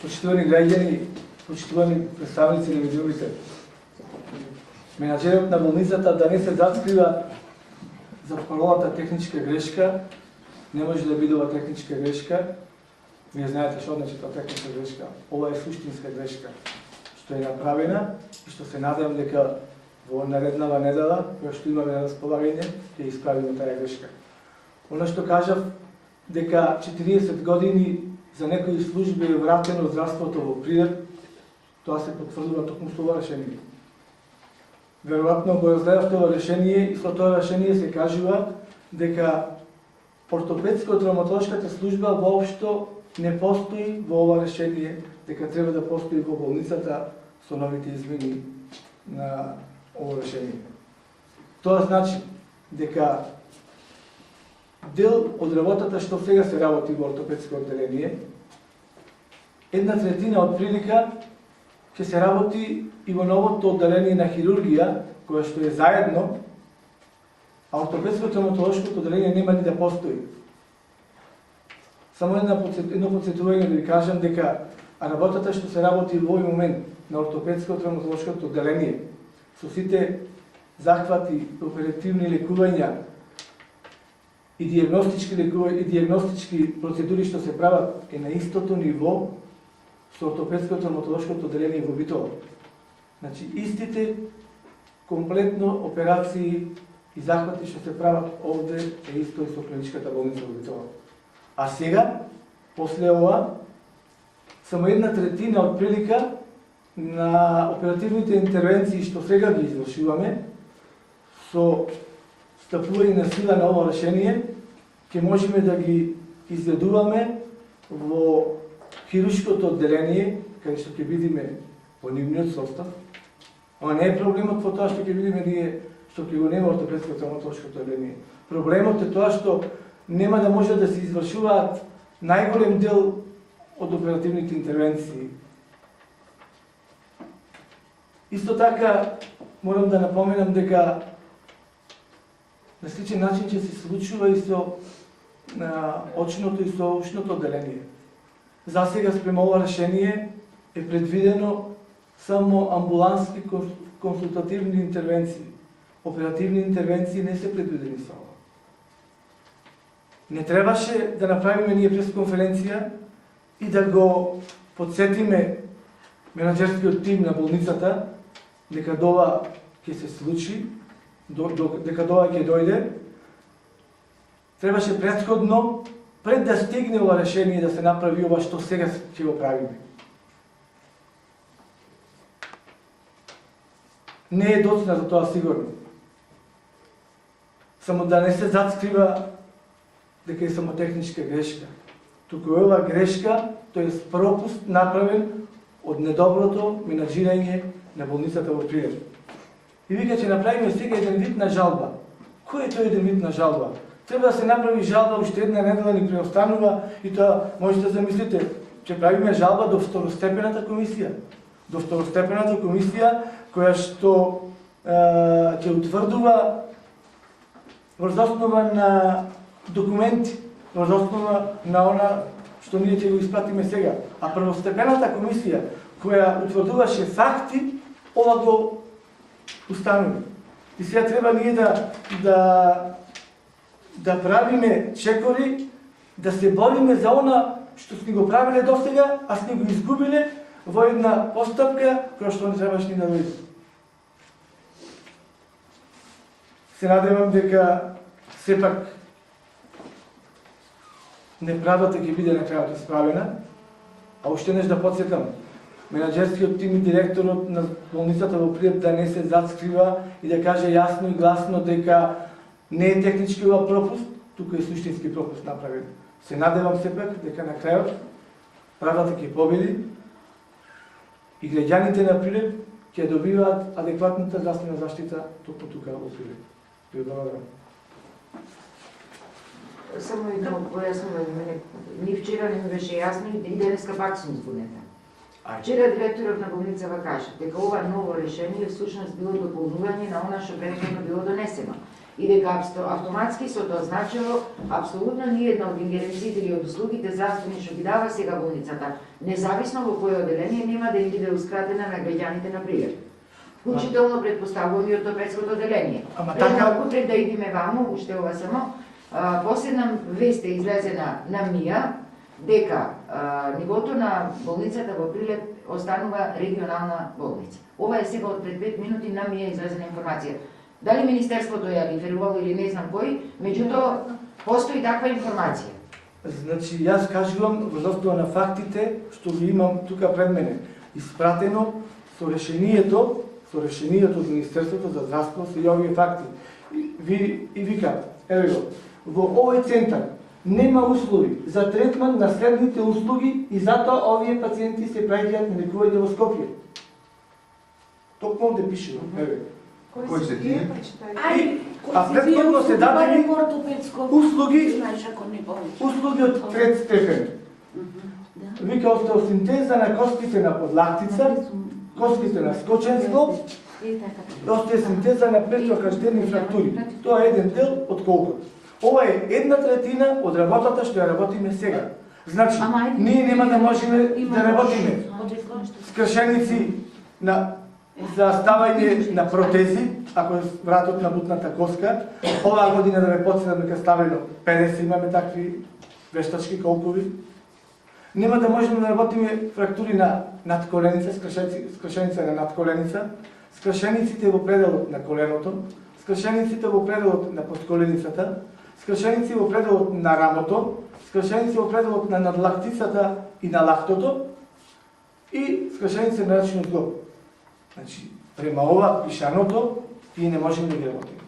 Почитувани граѓани, почитувани представници на медиумите, менаџерот на болницата да не се заскрива за паролата техничка грешка, не може да биде ова техничка грешка. Вие знаете што значи тоа техничка грешка. Ова е суштинска грешка, што е направена и што се надевам дека во нареднава недела, која што имаме на располагање, ќе исправиме таа грешка. Оно што кажав, дека 40 години за некои служби е вратено здравството во прилеп, тоа се потврдува токму со ова решение. Веројатно го разгледавте ова решение и со тоа решение се кажува дека ортопедско-травматолошката служба воопшто не постои во ова решение, дека треба да постои во болницата со новите измени на ово решение. Тоа значи дека дел од работата што сега се работи во ортопедско одделение, 1/3 од прилика ќе се работи и во новото одделение на хирургија, кое што е заедно, а ортопедско-травматолошкото одделение нема ни да постои. Само едно подсетување да ви кажам дека работата што се работи во овој момент на ортопедско-травматолошкото одделение со сите захвати, оперативни лекувања и диагностички процедури што се прават е на истото ниво со ортопедско-травматолошкото одделение во Битола. Значи истите комплетно операции и захвати што се прават овде е исто и со клиничката болница во Битола. А сега, после ова, само 1/3 од прилика на оперативните интервенции што сега ги извршуваме со стапување на сила на ова решение, ќе можеме да ги изведуваме во хируршкото одделение, каде што ќе видиме во нивниот состав. Ама не е проблемот во тоа што ќе видиме ние, што ќе го нема ортопедско-травматолошкото одделение. Проблемот е тоа што нема да може да се извршуваат најголем дел од оперативните интервенции. Исто така, морам да напоменам дека на сличен начин ќе се случува и со очното и со ушното одделение. За сега спрема ова решение е предвидено само амбулански консултативни интервенции. Оперативни интервенции не се предвидени со ова. Не требаше да направиме ние пресконференција и да го подсетиме менаџерскиот тим на болницата дека дова ќе се случи, дека дова ќе дојде. Требаше претходно, пред да стигне ова решение да се направи ова што сега ќе го правиме. Не е доцна за тоа сигурно. Само да не се зацкрива дека е само техничка грешка. Туку е ова грешка, тој пропуст направен од недоброто менаџирање на болницата во Прилеп. И вика ќе направиме сега еден вид на жалба. Кој е тој еден вид на жалба? Треба да се направи жалба, уште една недела ни преостанува и тоа можете да замислите, ќе правиме жалба до второстепената комисија. До второстепената комисија која што ќе утврдува врз основа на документи, врз основа на она што ние ќе го испратиме сега. А првостепената комисија која утврдуваше факти, ова го установи. И сега треба ние да правиме чекори, да се бориме за она што сме го правиле досега, а сме го изгубиле во една постапка која што не требаше ни да дојде. Се надевам дека сепак неправдата ќе биде на крајот исправена, а уште еднаш да потсетам, менаџерскиот тим и директорот на болницата во Прилеп да не се зацкрива и да каже јасно и гласно дека не е технички ова пропуст, туку е суштински пропуст направен. Се надевам сепак дека на крајот правдата ќе победи и граѓаните на Прилеп ќе добиваат адекватната здравствена заштита токму тука во Прилеп. Ви благодарам. Само едно појаснување. Ни вчера не ми беше јасно и денеска пак сум збунета. Вчера директорот на болницава кажа дека ова ново решение всушност било дополнување на она што претходно било донесено. и дека автоматски со тоа значило апсолутно ни една од ингеренциите или од услугите здравствени што ги дава сега болницата, независно во кое одделение, нема да им биде ускратена на граѓаните на Прилеп. Вклучително предпоставувам и ортопедското одделение. Така утре да идеме ваму, уште ова само, последна вест е излезена на МИА дека нивото на болницата во Прилеп останува регионална болница. Ова е сега од пред 5 минути на МИА излезена информација. Дали Министерството ја реферувало или не знам кој, меѓутоа постои таква информација. Значи, јас кажувам во основа на фактите што ги имам тука пред мене, испратено со решението од Министерството за здравство се и овие факти. И вика, еве го, во овој центар нема услови за третман на следните услуги и затоа овие пациенти се праќаат на лекување во Скопје. Токму овде пише, еве. Кој се тие? А претходно се дадени услуги од трет степен. Вика остеосинтеза на костите на подлактица, костите на скоченство, остеосинтеза на петрокарстерни фрактури. Тоа е еден дел од колку. Ова е 1/3 од работата што ја работиме сега. Значи, ние нема да можеме да работиме скршеници за ставање на протези, ако е вратот на бутната коска. Оваа година да ме подсетам дека ставено 50 имаме такви вештачки колкови. Нема да можеме да работиме фрактури на надколеница, скршеница на надколеница, скршениците во пределот на коленото, скршениците во пределот на подколеницата, скршеници во пределот на рамото, скршеници во пределот на надлактицата и на лактото и скршеници на рачниот зглоб. Значи, према ова пишаното, ние не можеме да ги работиме.